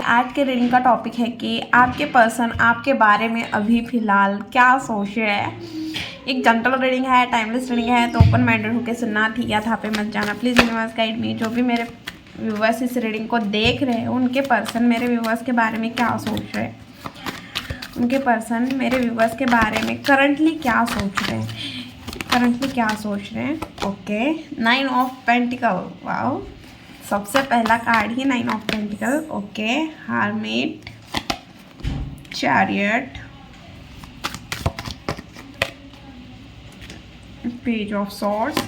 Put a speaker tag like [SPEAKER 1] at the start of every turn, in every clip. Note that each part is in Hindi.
[SPEAKER 1] आज के रीडिंग का टॉपिक है कि आपके पर्सन आपके बारे में अभी फ़िलहाल क्या सोच रहे हैं। एक जनरल रीडिंग है, टाइमलेस रीडिंग है, तो ओपन माइंडेड होकर सुनना, ठीक है, था पे मत जाना प्लीज़। Universe guide me. जो भी मेरे व्यूवर्स इस रीडिंग को देख रहे हैं उनके पर्सन मेरे व्यूवर्स के बारे में क्या सोच रहे हैं, उनके पर्सन मेरे व्यूवर्स के बारे में करंटली क्या सोच रहे हैं, करंटली क्या सोच रहे हैं। ओके, 9 ऑफ पेंटिकल, वाओ, सबसे पहला card he 9 of pentacle. Okay, hermit, chariot, page of swords.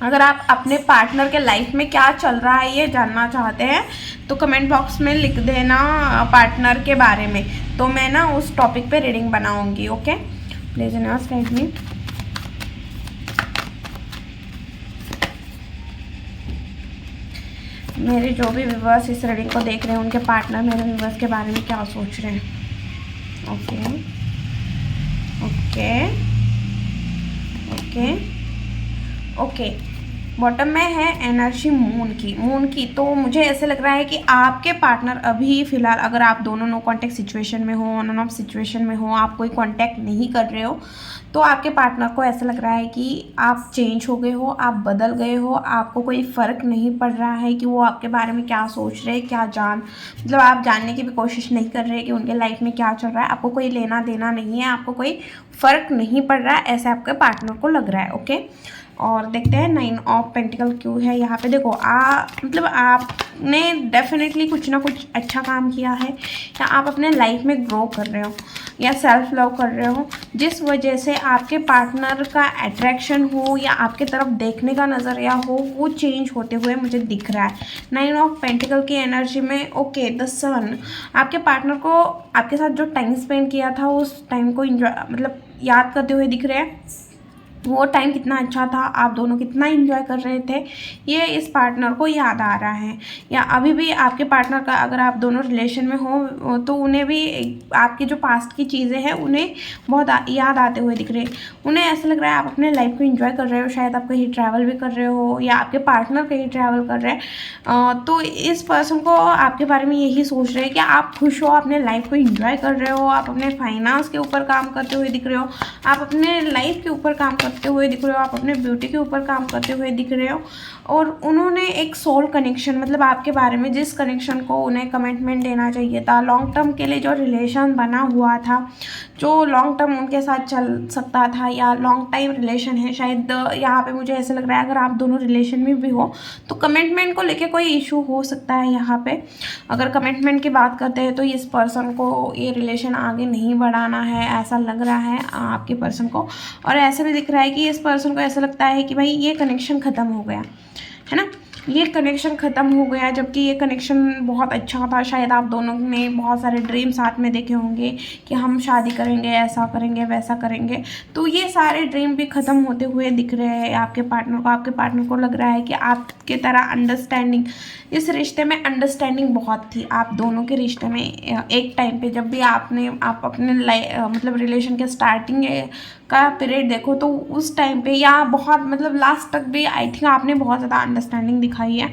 [SPEAKER 1] अगर आप अपने पार्टनर के लाइफ में क्या चल रहा है ये जानना चाहते हैं तो कमेंट बॉक्स में लिख देना पार्टनर के बारे में, तो मैं ना उस टॉपिक पे रीडिंग बनाऊंगी। Okay, please universe guide me. मेरे जो भी व्यूवर्स इस रीडिंग को देख रहे हैं उनके पार्टनर मेरे व्यूवर्स के बारे में क्या सोच रहे हैं। Okay okay okay okay, bottom में है एनर्जी मून की। तो मुझे ऐसे लग रहा है कि आपके पार्टनर अभी फ़िलहाल, अगर आप दोनों नो कांटेक्ट सिचुएशन में हो, ऑन एंड ऑफ सिचुएशन में हो, आप कोई कांटेक्ट नहीं कर रहे हो, तो आपके पार्टनर को ऐसा लग रहा है कि आप चेंज हो गए हो, आप बदल गए हो, आपको कोई फ़र्क नहीं पड़ रहा है कि वो आपके बारे में क्या सोच रहे हैं, क्या मतलब आप जानने की भी कोशिश नहीं कर रहे कि उनके लाइफ में क्या चल रहा है। आपको कोई लेना देना नहीं है, आपको कोई फ़र्क नहीं पड़ रहा है, ऐसे आपके पार्टनर को लग रहा है। ओके, और देखते हैं 9 ऑफ पेंटिकल क्यों है यहाँ पे। देखो मतलब आपने डेफिनेटली कुछ ना कुछ अच्छा काम किया है, या आप अपने लाइफ में ग्रो कर रहे हो, या सेल्फ लव कर रहे हो, जिस वजह से आपके पार्टनर का अट्रैक्शन हो या आपके तरफ देखने का नज़रिया हो वो चेंज होते हुए मुझे दिख रहा है 9 ऑफ पेंटिकल की एनर्जी में। ओके, द सन, आपके पार्टनर को आपके साथ जो टाइम स्पेंड किया था उस टाइम को मतलब याद करते हुए दिख रहे हैं। वो टाइम कितना अच्छा था, आप दोनों कितना एंजॉय कर रहे थे, ये इस पार्टनर को याद आ रहा है। या अभी भी आपके पार्टनर का, अगर आप दोनों रिलेशन में हो तो उन्हें भी आपकी जो पास्ट की चीज़ें हैं उन्हें बहुत याद आते हुए दिख रहे हैं। उन्हें ऐसा लग रहा है आप अपने लाइफ को एंजॉय कर रहे हो, शायद आप कहीं ट्रैवल भी कर रहे हो या आपके पार्टनर कहीं ट्रैवल कर रहे हैं। तो इस पर्सन को आपके बारे में यही सोच रहे हैं कि आप खुश हो, अपने लाइफ को एंजॉय कर रहे हो, आप अपने फाइनेंस के ऊपर काम करते हुए दिख रहे हो, आप अपने लाइफ के ऊपर काम करते हुए दिख रहे हो, आप अपने ब्यूटी के ऊपर काम करते हुए दिख रहे हो। और उन्होंने एक सोल कनेक्शन, मतलब आपके बारे में जिस कनेक्शन को उन्हें कमिटमेंट देना चाहिए था, लॉन्ग टर्म के लिए जो रिलेशन बना हुआ था, जो लॉन्ग टर्म उनके साथ चल सकता था, या लॉन्ग टाइम रिलेशन है शायद। यहाँ पे मुझे ऐसा लग रहा है अगर आप दोनों रिलेशन में भी हो तो कमिटमेंट को लेके कोई इशू हो सकता है। यहाँ पे अगर कमिटमेंट की बात करते हैं तो इस पर्सन को ये रिलेशन आगे नहीं बढ़ाना है, ऐसा लग रहा है आपके पर्सन को। और ऐसा भी दिख रहा है कि इस पर्सन को ऐसा लगता है कि भाई ये कनेक्शन ख़त्म हो गया है ना, ये कनेक्शन ख़त्म हो गया, जबकि ये कनेक्शन बहुत अच्छा था। शायद आप दोनों ने बहुत सारे ड्रीम साथ में देखे होंगे कि हम शादी करेंगे, ऐसा करेंगे, वैसा करेंगे, तो ये सारे ड्रीम भी ख़त्म होते हुए दिख रहे हैं आपके पार्टनर को। आपके पार्टनर को लग रहा है कि आपके तरह अंडरस्टैंडिंग, इस रिश्ते में अंडरस्टैंडिंग बहुत थी आप दोनों के रिश्ते में। एक टाइम पे जब भी आप अपने मतलब रिलेशन के स्टार्टिंग का पीरियड देखो तो उस टाइम पे, या बहुत मतलब लास्ट तक भी आई थिंक आपने बहुत ज़्यादा अंडरस्टैंडिंग दिखाई है।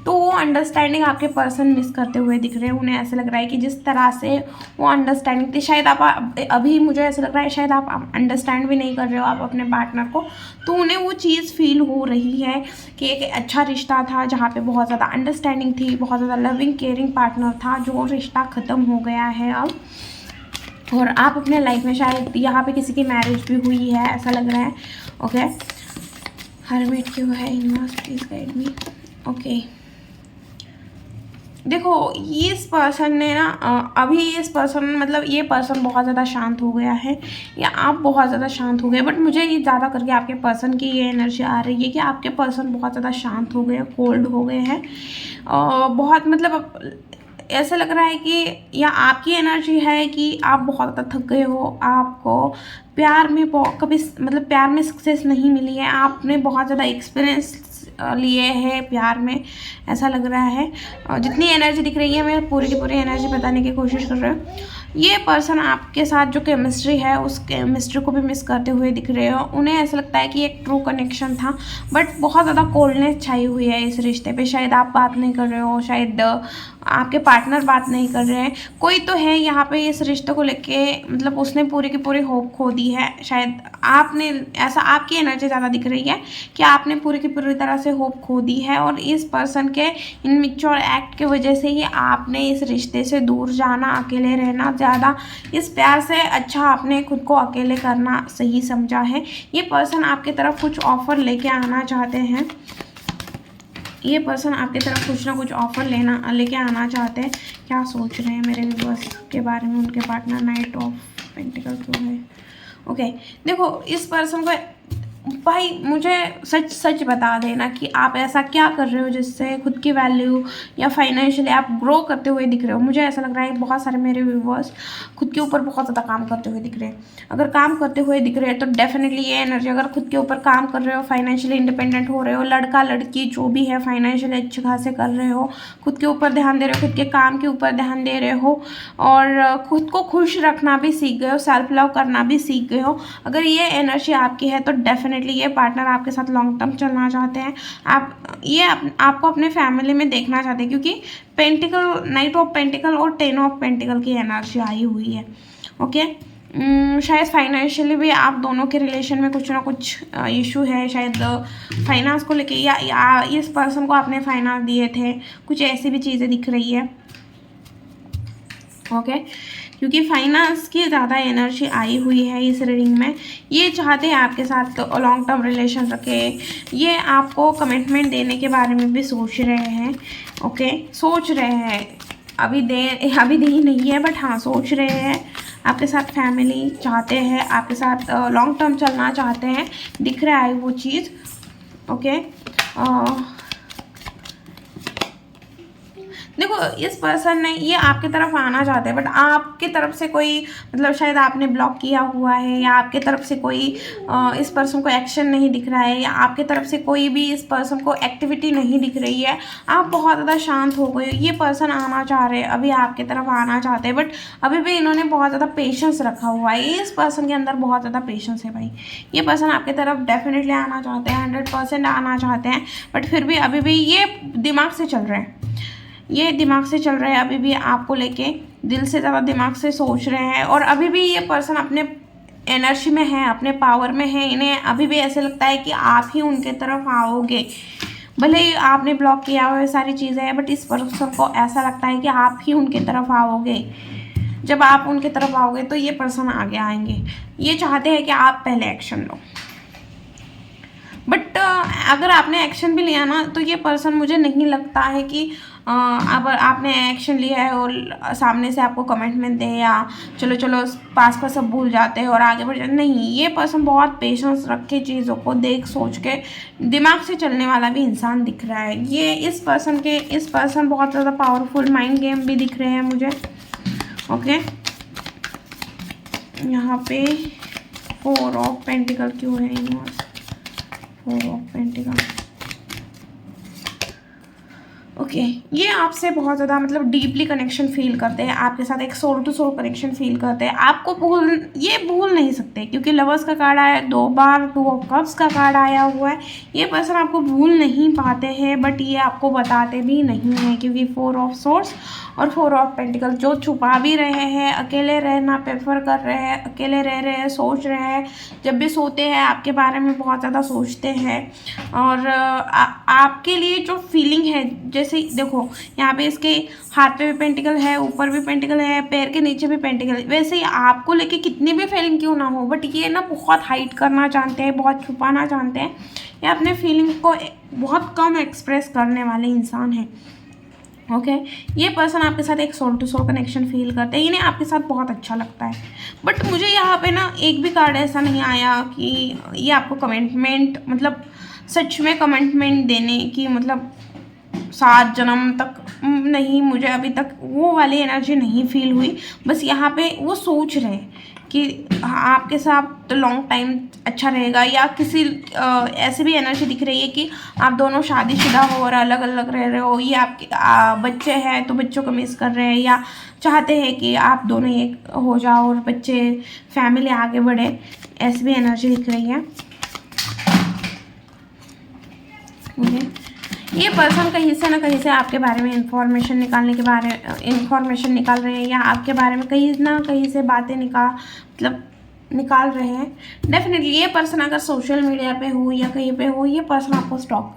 [SPEAKER 1] तो वो अंडरस्टैंडिंग आपके पर्सन मिस करते हुए दिख रहे हैं। उन्हें ऐसा लग रहा है कि जिस तरह से वो अंडरस्टैंडिंग थी, शायद आप अभी मुझे ऐसा लग रहा है शायद आप अंडरस्टैंड भी नहीं कर रहे हो आप अपने पार्टनर को। तो उन्हें वो चीज़ फील हो रही है कि एक अच्छा रिश्ता था जहाँ पे बहुत ज़्यादा अंडरस्टैंडिंग थी, बहुत ज़्यादा लविंग केयरिंग पार्टनर था, जो रिश्ता ख़त्म हो गया है अब। और आप अपने लाइफ में शायद यहाँ पे किसी की मैरिज भी हुई है, ऐसा लग रहा है। ओके, हर्मिट क्यों है, universe please guide me. Okay, देखो इस पर्सन ने ना अभी इस पर्सन, मतलब ये पर्सन बहुत ज़्यादा शांत हो गया है, या आप बहुत ज़्यादा शांत हो गए। बट मुझे ये ज़्यादा करके आपके पर्सन की ये एनर्जी आ रही है कि आपके पर्सन बहुत ज़्यादा शांत हो गए, कोल्ड हो गए हैं, बहुत मतलब ऐसा लग रहा है कि, या आपकी एनर्जी है कि आप बहुत ज़्यादा थक गए हो, आपको प्यार में कभी मतलब प्यार में सक्सेस नहीं मिली है, आपने बहुत ज़्यादा लिए है प्यार में, ऐसा लग रहा है। जितनी एनर्जी दिख रही है मैं पूरी की पूरी एनर्जी बताने की कोशिश कर रही हूँ। ये पर्सन आपके साथ जो केमिस्ट्री है उस केमिस्ट्री को भी मिस करते हुए दिख रहे हो। उन्हें ऐसा लगता है कि एक ट्रू कनेक्शन था, बट बहुत ज़्यादा कोल्डनेस छाई हुई है इस रिश्ते पे। शायद आप बात नहीं कर रहे हो, शायद आपके पार्टनर बात नहीं कर रहे हैं। कोई तो है यहाँ पे इस रिश्ते को लेके, मतलब उसने पूरी की पूरी होप खो दी है। शायद आपने ऐसा, आपकी एनर्जी ज़्यादा दिख रही है कि आपने पूरी की पूरी तरह से होप खो दी है, और इस पर्सन के इनमेच्योर एक्ट की वजह से ही आपने इस रिश्ते से दूर जाना, अकेले रहना ज़्यादा, इस प्यार से अच्छा आपने खुद को अकेले करना सही समझा है। ये पर्सन आपकी तरफ कुछ ऑफ़र लेके आना चाहते हैं। ये पर्सन आपकी तरफ कुछ ना कुछ ऑफ़र लेके आना चाहते हैं। क्या सोच रहे हैं मेरे व्यूअर्स के बारे में उनके पार्टनर? नाइट ऑफ पेंटिकल क्यों है? ओके, देखो इस पर्सन को, भाई मुझे सच सच बता देना कि आप ऐसा क्या कर रहे हो जिससे खुद की वैल्यू या फाइनेंशियली आप ग्रो करते हुए दिख रहे हो। मुझे ऐसा लग रहा है बहुत सारे मेरे व्यूवर्स खुद के ऊपर बहुत ज़्यादा काम करते हुए दिख रहे हैं। अगर काम करते हुए दिख रहे हैं तो डेफिनेटली ये एनर्जी, अगर खुद के ऊपर काम कर रहे हो, फाइनेंशियली इंडिपेंडेंट हो रहे हो, लड़का लड़की जो भी है फाइनेंशियली अच्छे खासे कर रहे हो, खुद के ऊपर ध्यान दे रहे हो, खुद के काम के ऊपर ध्यान दे रहे हो, और खुद को खुश रखना भी सीख गए हो, सेल्फ लव करना भी सीख गए हो। अगर ये एनर्जी आपकी है तो डेफिनेटली ये पार्टनर आपके साथ लॉन्ग टर्म चलना चाहते हैं। आपको अपने फैमिली में देखना चाहते हैं, क्योंकि पेंटिकल, नाइट ऑफ पेंटिकल और 10 ऑफ पेंटिकल की एनर्जी आई हुई है। ओके, शायद फाइनेंशियली भी आप दोनों के रिलेशन में कुछ ना कुछ इशू है, शायद फाइनेंस को लेके, या इस पर्सन को आपने फाइनेंस दिए थे, कुछ ऐसी भी चीज़ें दिख रही है। ओके, क्योंकि फाइनेंस की ज़्यादा एनर्जी आई हुई है इस रीडिंग में। ये चाहते हैं आपके साथ लॉन्ग टर्म रिलेशन रखे, ये आपको कमिटमेंट देने के बारे में भी सोच रहे हैं। ओके, सोच रहे हैं, अभी दे नहीं है, बट हाँ सोच रहे हैं। आपके साथ फैमिली चाहते हैं, आपके साथ लॉन्ग टर्म चलना चाहते हैं, दिख रहा है वो चीज़। ओके, देखो इस पर्सन ने, ये आपकी तरफ आना चाहते हैं, बट आपकी तरफ से कोई, मतलब शायद आपने ब्लॉक किया हुआ है, या आपके तरफ से कोई इस पर्सन को एक्शन नहीं दिख रहा है, या आपके तरफ से कोई भी इस पर्सन को एक्टिविटी नहीं दिख रही है। आप बहुत ज़्यादा शांत हो गए हो। ये पर्सन आना चाह रहे हैं, अभी आपकी तरफ आना चाहते हैं, बट अभी भी इन्होंने बहुत ज़्यादा पेशेंस रखा हुआ है। इस पर्सन के अंदर बहुत ज़्यादा पेशेंस है भाई। ये पर्सन आपकी तरफ डेफिनेटली आना चाहते हैं, 100% आना चाहते हैं, बट फिर भी अभी भी ये दिमाग से चल रहे हैं। ये दिमाग से चल रहे हैं अभी भी, आपको लेके दिल से ज़्यादा दिमाग से सोच रहे हैं। और अभी भी ये पर्सन अपने एनर्जी में है, अपने पावर में है। इन्हें अभी भी ऐसे लगता है कि आप ही उनके तरफ आओगे, भले ही आपने ब्लॉक किया हुआ है सारी चीज़ें हैं, बट इस पर्सन को ऐसा लगता है कि आप ही उनके तरफ आओगे। जब आप उनके तरफ आओगे तो ये पर्सन आगे आएंगे। ये चाहते हैं कि आप पहले एक्शन लो, बट अगर आपने एक्शन भी लिया ना तो ये पर्सन, मुझे नहीं लगता है कि अब आपने एक्शन लिया है और सामने से आपको कमिटमेंट दे, या चलो चलो पास का सब भूल जाते हैं और आगे बढ़ जाते। नहीं, ये पर्सन बहुत पेशेंस रख के चीज़ों को देख सोच के दिमाग से चलने वाला भी इंसान दिख रहा है। ये इस पर्सन बहुत ज़्यादा पावरफुल माइंड गेम भी दिख रहे हैं मुझे। ओके, यहाँ पे 4 ऑफ पेंटिकल क्यों है यूनिवर्स? 4 of pentacle. ओके, ये आपसे बहुत ज़्यादा मतलब डीपली कनेक्शन फील करते हैं, आपके साथ एक soul to soul connection feel करते हैं। आपको भूल नहीं सकते, क्योंकि लवर्स का कार्ड आया 2 बार, 2 ऑफ कप्स का कार्ड आया हुआ है। ये पर्सन आपको भूल नहीं पाते हैं, बट ये आपको बताते भी नहीं हैं, क्योंकि 4 ऑफ सोर्स और 4 ऑफ पेंटिकल जो छुपा भी रहे हैं, अकेले रहना प्रेफर कर रहे हैं, अकेले रह रहे हैं, सोच रहे हैं, जब भी सोते हैं आपके बारे में बहुत ज़्यादा सोचते हैं। और आपके लिए जो फीलिंग है, जैसे देखो यहाँ पे इसके हाथ पे भी पेंटिकल है, ऊपर भी पेंटिकल है, पैर के नीचे भी पेंटिकल है। वैसे ही आपको लेके कितनी भी फीलिंग क्यों ना हो, बट ये ना बहुत हाइड करना चाहते हैं, बहुत छुपाना चाहते हैं, या अपने फीलिंग को बहुत कम एक्सप्रेस करने वाले इंसान हैं। ओके, ये पर्सन आपके साथ एक soul to soul connection feel करते हैं, इन्हें आपके साथ बहुत अच्छा लगता है। बट मुझे यहाँ पे ना एक भी कार्ड ऐसा नहीं आया कि ये आपको कमिटमेंट, मतलब सच में कमिटमेंट देने की, मतलब 7 जन्म तक नहीं, मुझे अभी तक वो वाली एनर्जी नहीं फील हुई। बस यहाँ पे वो सोच रहे हैं कि आपके साथ लॉन्ग टाइम अच्छा रहेगा, या किसी ऐसी भी एनर्जी दिख रही है कि आप दोनों शादीशुदा हो और अलग अलग रह रहे हो, ये आपके बच्चे हैं तो बच्चों को मिस कर रहे हैं, या चाहते हैं कि आप दोनों एक हो जाओ और बच्चे फैमिली आगे बढ़े, ऐसी भी एनर्जी दिख रही है मुझे। ये पर्सन कहीं से ना कहीं से आपके बारे में इंफॉर्मेशन निकाल रहे हैं, या आपके बारे में कहीं ना कहीं से बातें निकाल रहे हैं। डेफिनेटली ये पर्सन अगर सोशल मीडिया पे हो या कहीं पे हो, ये पर्सन आपको स्टॉक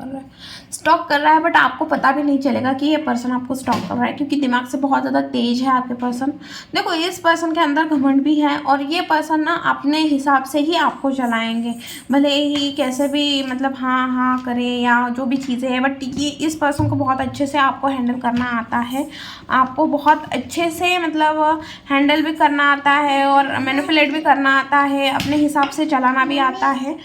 [SPEAKER 1] कर रहा है, बट आपको पता भी नहीं चलेगा कि ये पर्सन आपको स्टॉक कर रहा है, क्योंकि दिमाग से बहुत ज़्यादा तेज है आपके पर्सन। देखो, इस पर्सन के अंदर घमंड भी है, और ये पर्सन ना अपने हिसाब से ही आपको चलाएंगे, भले ही कैसे भी मतलब हाँ करें या जो भी चीज़ें हैं, बट ये इस पर्सन को बहुत अच्छे से आपको हैंडल करना आता है, आपको बहुत अच्छे से मतलब हैंडल भी करना आता है और मैनिपुलेट भी करना आता है, अपने हिसाब से चलाना भी आता है।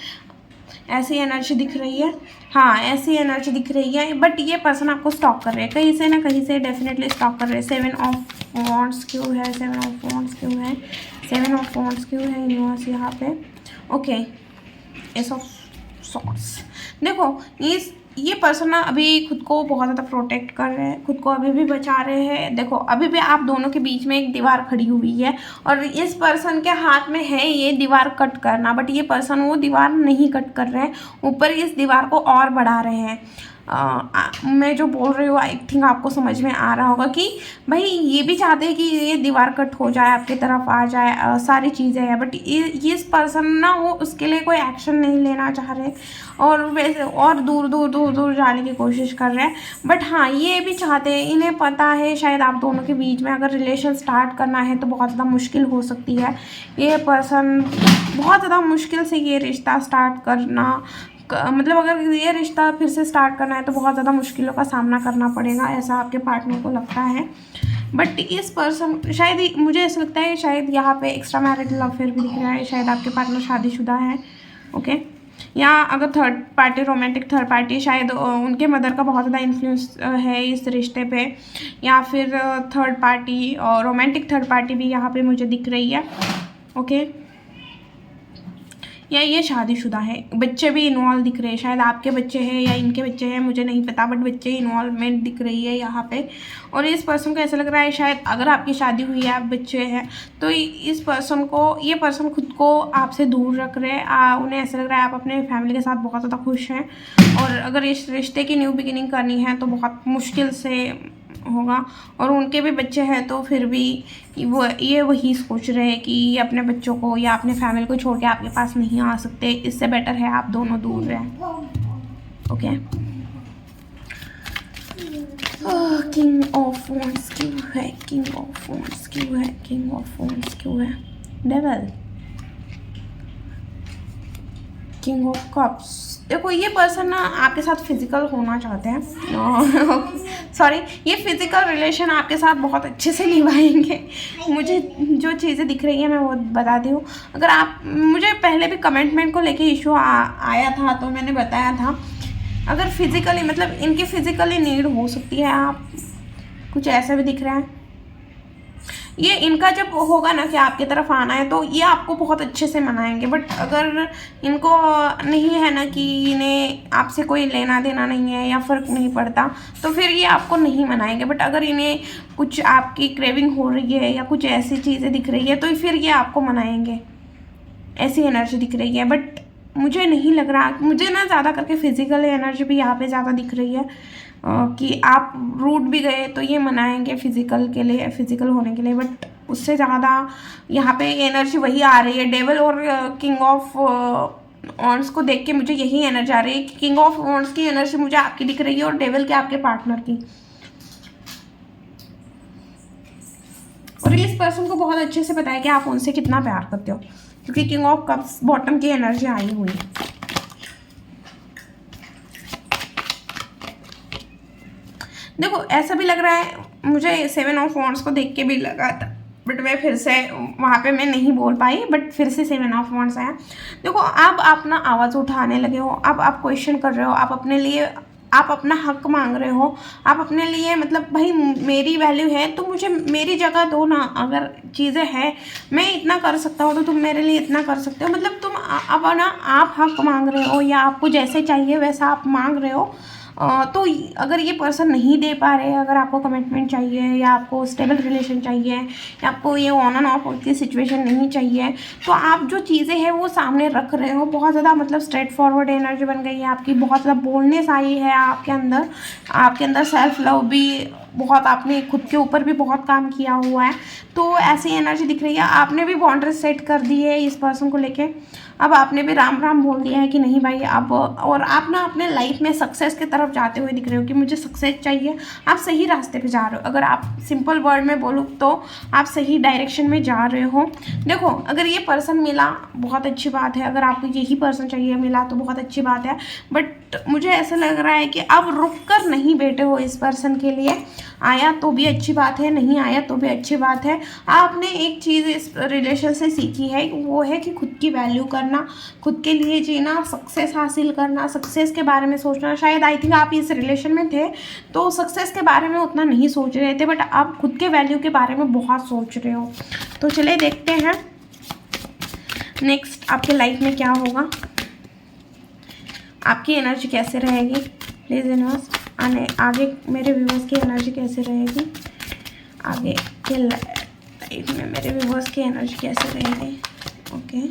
[SPEAKER 1] ऐसी एनर्जी दिख रही है, हाँ ऐसी एनर्जी दिख रही है, बट ये पर्सन आपको स्टॉक कर रहे हैं कहीं से ना कहीं से, डेफिनेटली स्टॉक कर रहे हैं। 7 ऑफ वॉन्ड्स क्यों है, 7 ऑफ वॉन्ड्स क्यों है, 7 ऑफ वॉन्ड्स क्यों है यूनिवर्स यहाँ पे। Okay, S of swords. देखो, ये पर्सन ना अभी खुद को बहुत ज़्यादा प्रोटेक्ट कर रहे हैं, खुद को अभी भी बचा रहे हैं। देखो, अभी भी आप दोनों के बीच में एक दीवार खड़ी हुई है, और इस पर्सन के हाथ में है ये दीवार कट करना, बट ये पर्सन वो दीवार नहीं कट कर रहे हैं, ऊपर इस दीवार को और बढ़ा रहे हैं। मैं जो बोल रही हूँ आई थिंक आपको समझ में आ रहा होगा कि भाई ये भी चाहते हैं कि ये दीवार कट हो जाए, आपकी तरफ आ जाए, सारी चीज़ें हैं, बट ये इस पर्सन ना वो उसके लिए कोई एक्शन नहीं लेना चाह रहे, और वैसे और दूर जाने की कोशिश कर रहे हैं। बट हाँ, ये भी चाहते हैं, इन्हें पता है शायद आप दोनों के बीच में अगर रिलेशन स्टार्ट करना है तो बहुत ज़्यादा मुश्किल हो सकती है। ये पर्सन बहुत ज़्यादा मुश्किल से ये रिश्ता स्टार्ट करना, मतलब अगर ये रिश्ता फिर से स्टार्ट करना है तो बहुत ज़्यादा मुश्किलों का सामना करना पड़ेगा, ऐसा आपके पार्टनर को लगता है। बट इस पर्सन शायद, मुझे ऐसा लगता है शायद यहाँ पे एक्स्ट्रा मैरिटल अफेयर भी दिख रहा है, शायद आपके पार्टनर शादीशुदा है। ओके, या अगर third party, romantic third party, शायद उनके मदर का बहुत ज़्यादा इन्फ्लुएंस है इस रिश्ते पे, या फिर थर्ड पार्टी और रोमांटिक थर्ड पार्टी भी यहाँ पे मुझे दिख रही है। ओके, या ये शादीशुदा है, बच्चे भी इन्वॉल्व दिख रहे हैं, शायद आपके बच्चे हैं या इनके बच्चे हैं, मुझे नहीं पता, बट बच्चे इन्वॉल्वमेंट दिख रही है यहाँ पे। और इस पर्सन को ऐसा लग रहा है शायद अगर आपकी शादी हुई है, आप बच्चे हैं, तो इस पर्सन को, ये पर्सन खुद को आपसे दूर रख रहे हैं, उन्हें ऐसा लग रहा है आप अपने फैमिली के साथ बहुत ज़्यादा खुश हैं, और अगर इस रिश्ते की न्यू बिगिनिंग करनी है तो बहुत मुश्किल से होगा, और उनके भी बच्चे हैं तो फिर भी ये वही सोच रहे हैं कि ये अपने बच्चों को या अपने फैमिली को छोड़ के आपके पास नहीं आ सकते, इससे बेटर है आप दोनों दूर रहें। ओके, किंग ऑफ वॉन्ड्स क्यों है, किंग ऑफ वॉन्ड्स क्यों है, किंग ऑफ वॉन्ड्स क्यों है, डेविल, किंग ऑफ कप्स। देखो, ये पर्सन ना आपके साथ फिजिकल होना चाहते हैं, सॉरी, ये फिजिकल रिलेशन आपके साथ बहुत अच्छे से निभाएंगे। मुझे जो चीज़ें दिख रही हैं मैं वो बताती हूँ। अगर आप, मुझे पहले भी कमिटमेंट को लेके इशू आया था तो मैंने बताया था, अगर फिजिकली मतलब इनकी फिजिकली नीड हो सकती है, आप कुछ ऐसा भी दिख रहा है। ये इनका जब होगा ना कि आपकी तरफ आना है तो ये आपको बहुत अच्छे से मनाएंगे, बट अगर इनको नहीं है ना कि इन्हें आपसे कोई लेना देना नहीं है या फ़र्क नहीं पड़ता, तो फिर ये आपको नहीं मनाएंगे। बट अगर इन्हें कुछ आपकी क्रेविंग हो रही है या कुछ ऐसी चीज़ें दिख रही है तो फिर ये आपको मनाएंगे, ऐसी एनर्जी दिख रही है। बट मुझे नहीं लग रहा, मुझे ना ज़्यादा करके फिजिकल एनर्जी भी यहाँ पे ज़्यादा दिख रही है कि आप रूठ भी गए तो ये मनाएंगे फिजिकल के लिए, फिजिकल होने के लिए। बट उससे ज़्यादा यहाँ पे एनर्जी वही आ रही है, डेविल और किंग ऑफ वॉन्ड्स को देख के मुझे यही एनर्जी आ रही है कि किंग ऑफ वॉन्ड्स की एनर्जी मुझे आपकी दिख रही है और डेविल के आपके पार्टनर की। और इस पर्सन को बहुत अच्छे से पता है कि आप उनसे कितना प्यार करते हो, क्योंकि किंग ऑफ कप्स बॉटम की एनर्जी आई हुई है। देखो, ऐसा भी लग रहा है मुझे 7 ऑफ वॉन्ड्स को देख के भी लगा था, बट मैं फिर से वहाँ पे मैं नहीं बोल पाई, बट फिर से 7 ऑफ वॉन्ड्स आया। देखो, आप अपना आवाज़ उठाने लगे हो, अब आप क्वेश्चन कर रहे हो, आप अपने लिए आप अपना हक मांग रहे हो, आप अपने लिए मतलब भाई मेरी वैल्यू है तो मुझे मेरी जगह दो ना। अगर चीज़ें हैं, मैं इतना कर सकता हूँ तो तुम मेरे लिए इतना कर सकते हो। मतलब तुम अब ना आप हक मांग रहे हो या आपको जैसे चाहिए वैसा आप मांग रहे हो। तो अगर ये पर्सन नहीं दे पा रहे, अगर आपको कमिटमेंट चाहिए या आपको स्टेबल रिलेशन चाहिए या आपको ये ऑन एंड ऑफ की सिचुएशन नहीं चाहिए, तो आप जो चीज़ें हैं वो सामने रख रहे हो। बहुत ज़्यादा मतलब स्ट्रेट फॉरवर्ड एनर्जी बन गई है आपकी, बहुत ज़्यादा बोलनेस आई है आपके अंदर सेल्फ लव भी बहुत, आपने खुद के ऊपर भी बहुत काम किया हुआ है। तो ऐसी एनर्जी दिख रही है, आपने भी बाउंड्री सेट कर दी है इस पर्सन को लेके। अब आपने भी राम राम बोल दिया है कि नहीं भाई अब, और आप ना अपने लाइफ में सक्सेस की तरफ जाते हुए दिख रहे हो कि मुझे सक्सेस चाहिए। आप सही रास्ते पे जा रहे हो, अगर आप सिंपल वर्ड में बोलूँ तो आप सही डायरेक्शन में जा रहे हो। देखो अगर ये पर्सन मिला बहुत अच्छी बात है, अगर आपको यही पर्सन चाहिए मिला तो बहुत अच्छी बात है। बट मुझे ऐसा लग रहा है कि अब रुक कर नहीं बैठे हो इस पर्सन के लिए। आया तो भी अच्छी बात है, नहीं आया तो भी अच्छी बात है। आपने एक चीज़ इस रिलेशन से सीखी है, वो है कि खुद की वैल्यू करना, खुद के लिए जीना, सक्सेस हासिल करना, सक्सेस के बारे में सोचना। शायद आई थिंक आप इस रिलेशन में थे तो सक्सेस के बारे में उतना नहीं सोच रहे थे, बट आप खुद के वैल्यू के बारे में बहुत सोच रहे हो। तो चलिए देखते हैं नेक्स्ट आपके लाइफ में क्या होगा, आपकी एनर्जी कैसे रहेगी। प्लीज़ यूनिवर्स आगे मेरे व्यूअर्स की एनर्जी कैसे रहेगी, आगे के लाइफ में मेरे व्यूअर्स की एनर्जी कैसे रहेगी। ओके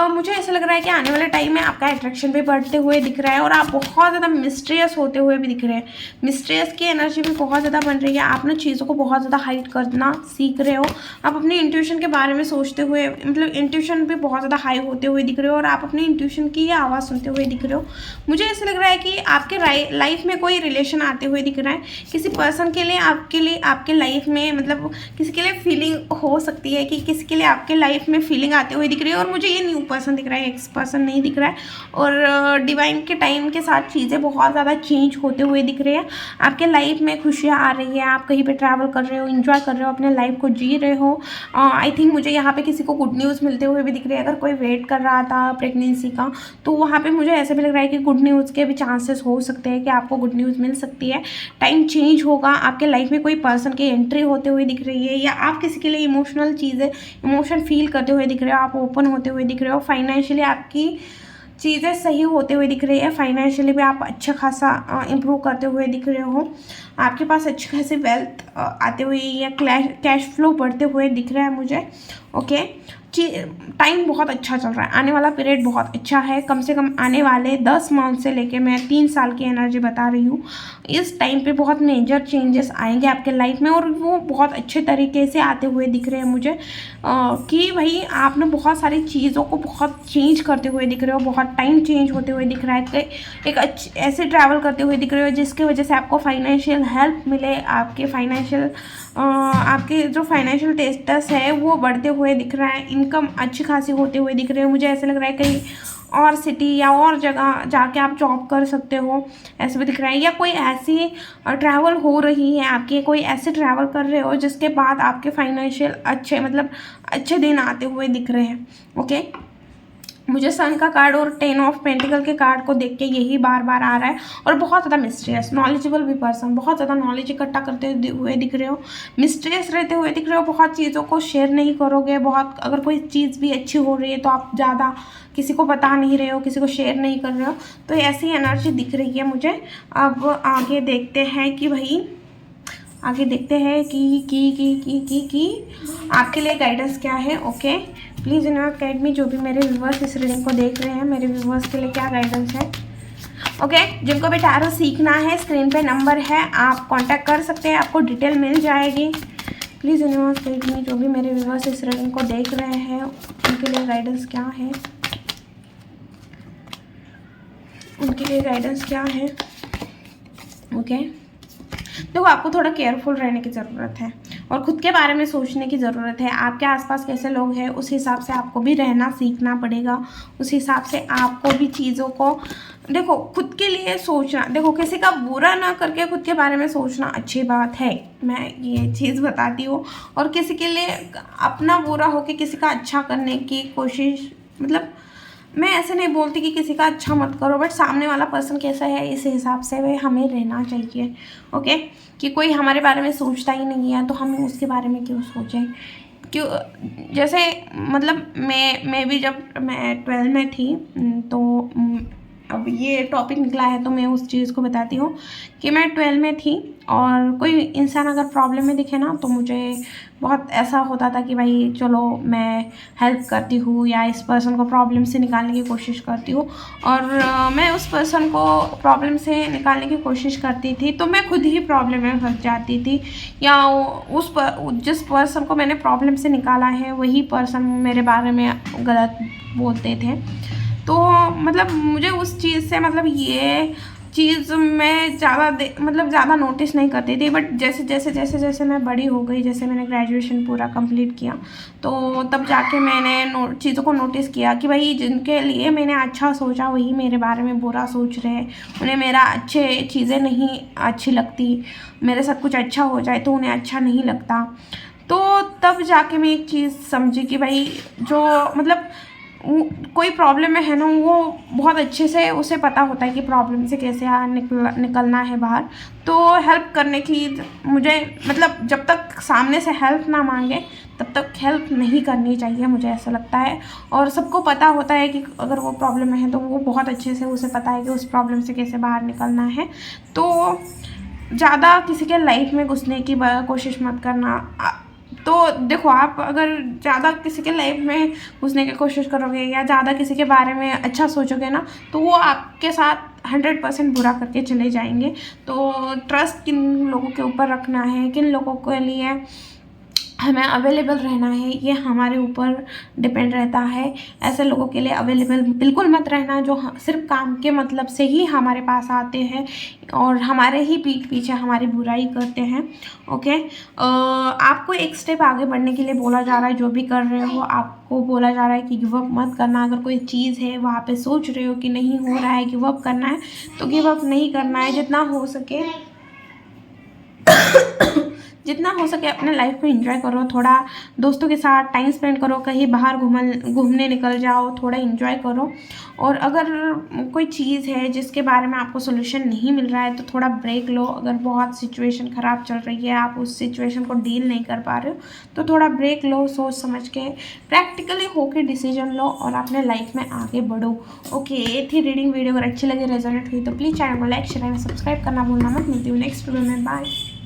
[SPEAKER 1] मुझे ऐसा लग रहा है कि आने वाले टाइम में आपका अट्रैक्शन भी बढ़ते हुए दिख रहा है और आप बहुत ज़्यादा मिस्टीरियस होते हुए भी दिख रहे हैं। मिस्टीरियस की एनर्जी भी बहुत ज़्यादा बन रही है, आप ना चीज़ों को बहुत ज़्यादा हाइड करना सीख रहे हो। आप अपनी इंट्यूशन के बारे में सोचते हुए, मतलब इंट्यूशन भी बहुत ज़्यादा हाई होते हुए दिख रहे हो और आप अपनी इंट्यूशन की आवाज़ सुनते हुए दिख रहे हो। मुझे ऐसा लग रहा है कि आपके लाइफ में कोई रिलेशन आते हुए दिख रहा है, किसी पर्सन के लिए आपके लाइफ में, मतलब किसी के लिए फीलिंग हो सकती है कि किसी के लिए आपके लाइफ में फीलिंग आते हुए दिख रही है। और मुझे ये न्यू पर्सन दिख रहा है, एक्स पर्सन नहीं दिख रहा है। और डिवाइन के टाइम के साथ चीज़ें बहुत ज़्यादा चेंज होते हुए दिख रही है। आपके लाइफ में खुशियाँ आ रही है, आप कहीं पे ट्रैवल कर रहे हो, एंजॉय कर रहे हो, अपने लाइफ को जी रहे हो। आई थिंक मुझे यहाँ पे किसी को गुड न्यूज़ मिलते हुए भी दिख रही है। अगर कोई वेट कर रहा था प्रेगनेंसी का तो वहाँ पे मुझे ऐसे भी लग रहा है कि गुड न्यूज़ के भी चांसेस हो सकते हैं कि आपको गुड न्यूज़ मिल सकती है। टाइम चेंज होगा, आपके लाइफ में कोई पर्सन की एंट्री होते हुए दिख रही है, या आप किसी के लिए इमोशनल चीज़ें, इमोशन फील करते हुए दिख रहे हो, आप ओपन होते हुए दिख रहे हो। फाइनेंशियली आपकी चीज़ें सही होते हुए दिख रही है, फाइनेंशियली भी आप अच्छा खासा इम्प्रूव करते हुए दिख रहे हो। आपके पास अच्छी खासी वेल्थ आते हुए या कैश फ्लो बढ़ते हुए दिख रहा है मुझे। ओके टाइम बहुत अच्छा चल रहा है, आने वाला पीरियड बहुत अच्छा है। कम से कम आने वाले 10 मंथ से लेके मैं 3 साल की एनर्जी बता रही हूँ। इस टाइम पे बहुत मेजर चेंजेस आएंगे आपके लाइफ में और वो बहुत अच्छे तरीके से आते हुए दिख रहे हैं मुझे। कि भाई आपने बहुत सारी चीज़ों को बहुत चेंज करते हुए दिख रहे हो, बहुत टाइम चेंज होते हुए दिख रहा है। एक ऐसे ट्रैवल करते हुए दिख रहे हो जिसकी वजह से आपको फाइनेंशियल हेल्प मिले, आपके जो फाइनेंशियल स्टेटस है वो बढ़ते हुए दिख रहा है, इनकम अच्छी खासी होते हुए दिख रहे हो। मुझे ऐसा लग रहा है कहीं और सिटी या और जगह जाके आप जॉब कर सकते हो, ऐसे भी दिख रहा है। या कोई ऐसी ट्रैवल हो रही है आपकी, कोई ऐसे ट्रैवल कर रहे हो जिसके बाद आपके फाइनेंशियल अच्छे दिन आते हुए दिख रहे हैं। ओके मुझे सन का कार्ड और 10 ऑफ पेंटिकल के कार्ड को देख के यही बार बार आ रहा है। और बहुत ज़्यादा मिस्टीरियस, नॉलेजेबल भी पर्सन, बहुत ज़्यादा नॉलेज इकट्ठा करते हुए दिख रहे हो, मिस्टीरियस रहते हुए दिख रहे हो, बहुत चीज़ों को शेयर नहीं करोगे। बहुत अगर कोई चीज़ भी अच्छी हो रही है तो आप ज़्यादा किसी को बता नहीं रहे हो, किसी को शेयर नहीं कर रहे हो, तो ऐसी एनर्जी दिख रही है मुझे। अब आगे देखते हैं कि भाई आगे देखते हैं कि आपके लिए गाइडेंस क्या है। ओके प्लीज़ इन अकेडमी जो भी मेरे व्यूवर्स इस रीडिंग को देख रहे हैं, मेरे व्यूवर्स के लिए क्या गाइडेंस है। ओके जिनको भी टैरो सीखना है स्क्रीन पे नंबर है, आप कांटेक्ट कर सकते हैं, आपको डिटेल मिल जाएगी। प्लीज़ इन अकेडमी जो भी मेरे व्यूवर्स इस रीडिंग को देख रहे हैं उनके लिए गाइडेंस क्या है, उनके लिए गाइडेंस क्या है। ओके देखो आपको थोड़ा केयरफुल रहने की ज़रूरत है और खुद के बारे में सोचने की ज़रूरत है। आपके आसपास कैसे लोग हैं उस हिसाब से आपको भी रहना सीखना पड़ेगा, उस हिसाब से आपको भी चीज़ों को देखो, खुद के लिए सोचना। देखो किसी का बुरा ना करके खुद के बारे में सोचना अच्छी बात है, मैं ये चीज़ बताती हूँ। और किसी के लिए अपना बुरा होकर किसी का अच्छा करने की कोशिश, मतलब मैं ऐसे नहीं बोलती कि किसी का अच्छा मत करो, बट सामने वाला पर्सन कैसा है इस हिसाब से वह हमें रहना चाहिए। ओके, कि कोई हमारे बारे में सोचता ही नहीं है तो हम उसके बारे में क्यों सोचें। क्यों, जैसे मतलब मैं भी जब मैं 12 में थी तो अब ये टॉपिक निकला है तो मैं उस चीज़ को बताती हूँ कि मैं 12 में थी और कोई इंसान अगर प्रॉब्लम में दिखे ना तो मुझे बहुत ऐसा होता था कि भाई चलो मैं हेल्प करती हूँ या इस पर्सन को प्रॉब्लम से निकालने की कोशिश करती हूँ। और मैं उस पर्सन को प्रॉब्लम से निकालने की कोशिश करती थी तो मैं खुद ही प्रॉब्लम में फंस जाती थी, या जिस पर्सन को मैंने प्रॉब्लम से निकाला है वही पर्सन मेरे बारे में गलत बोलते थे। तो मतलब मुझे उस चीज़ से मतलब ये चीज़ मैं ज़्यादा नोटिस नहीं करती थी, बट जैसे मैं बड़ी हो गई, जैसे मैंने ग्रेजुएशन पूरा कंप्लीट किया तो तब जाके मैंने चीज़ों को नोटिस किया कि भाई जिनके लिए मैंने अच्छा सोचा वही मेरे बारे में बुरा सोच रहे हैं। उन्हें मेरा अच्छे चीज़ें नहीं अच्छी लगती, मेरे साथ कुछ अच्छा हो जाए तो उन्हें अच्छा नहीं लगता। तो तब जाके मैं एक चीज़ समझी कि भाई जो मतलब कोई प्रॉब्लम में है ना वो बहुत अच्छे से उसे पता होता है कि प्रॉब्लम से कैसे निकलना है बाहर। तो हेल्प करने की मुझे मतलब जब तक सामने से हेल्प ना मांगे तब तक हेल्प नहीं करनी चाहिए, मुझे ऐसा लगता है। और सबको पता होता है कि अगर वो प्रॉब्लम में है तो वो बहुत अच्छे से उसे पता है कि उस प्रॉब्लम से कैसे बाहर निकलना है। तो ज़्यादा किसी के लाइफ में घुसने की कोशिश मत करना। तो देखो, आप अगर ज़्यादा किसी के लाइफ में घुसने की कोशिश करोगे या ज़्यादा किसी के बारे में अच्छा सोचोगे ना तो वो आपके साथ 100% बुरा करके चले जाएंगे। तो ट्रस्ट किन लोगों के ऊपर रखना है, किन लोगों के लिए हमें अवेलेबल रहना है, ये हमारे ऊपर डिपेंड रहता है। ऐसे लोगों के लिए अवेलेबल बिल्कुल मत रहना जो सिर्फ काम के मतलब से ही हमारे पास आते हैं और हमारे ही पीठ पीछे हमारी बुराई करते हैं। ओके, आपको एक स्टेप आगे बढ़ने के लिए बोला जा रहा है। जो भी कर रहे हो आपको बोला जा रहा है कि गिव अप मत करना। अगर कोई चीज़ है वहाँ पे सोच रहे हो कि नहीं हो रहा है, गिव अप करना है, तो गिव अप नहीं करना है। जितना हो सके अपने लाइफ में एंजॉय करो, थोड़ा दोस्तों के साथ टाइम स्पेंड करो, कहीं बाहर घूमने निकल जाओ, थोड़ा एंजॉय करो। और अगर कोई चीज़ है जिसके बारे में आपको सोल्यूशन नहीं मिल रहा है तो थोड़ा ब्रेक लो। अगर बहुत सिचुएशन ख़राब चल रही है, आप उस सिचुएशन को डील नहीं कर पा रहे हो तो थोड़ा ब्रेक लो, सोच समझ के प्रैक्टिकली होके डिसीजन लो और अपने लाइफ में आगे बढ़ो। ओके, ये थी रीडिंग वीडियो। अगर अच्छी लगी, रेजोनेट हुई तो प्लीज़ चैनल को लाइक शेयर एंड सब्सक्राइब करना भूलना मत। मिलती हूँ नेक्स्ट वीडियो में। बाय।